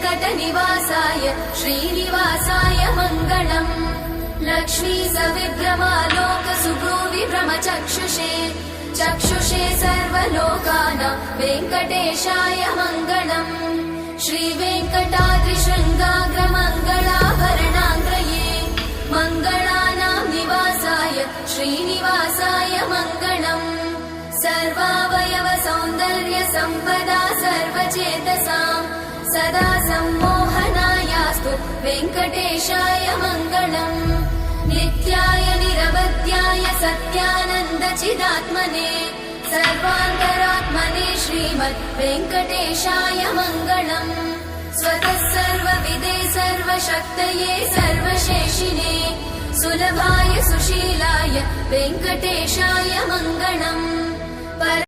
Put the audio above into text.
वेङ्कटनिवासाय श्रीनिवासाय मङ्गलम् लक्ष्मी सविभ्रमालोक सुभ्रूविभ्रमचक्षुषे चक्षुषे सर्वलोकानां वेङ्कटेशाय मङ्गलम् श्रीवेङ्कटाद्रिशृङ्गाग्रमङ्गलाभरणाङ्ग्रये मङ्गलानां निवासाय श्रीनिवासाय मङ्गलम् सर्वावयव सौन्दर्य सम्पदा सर्वचेतसां सदा सम्मोहनायास्तु वेङ्कटेशाय मङ्गलम् नित्याय निरवध्याय सत्यानन्दचिदात्मने सर्वान्तरात्मने श्रीमद् वेङ्कटेशाय मङ्गलम् स्वतः सर्वविदे सर्वशक्तये सर्वशेषिने सुलभाय सुशीलाय वेङ्कटेशाय मङ्गलम्।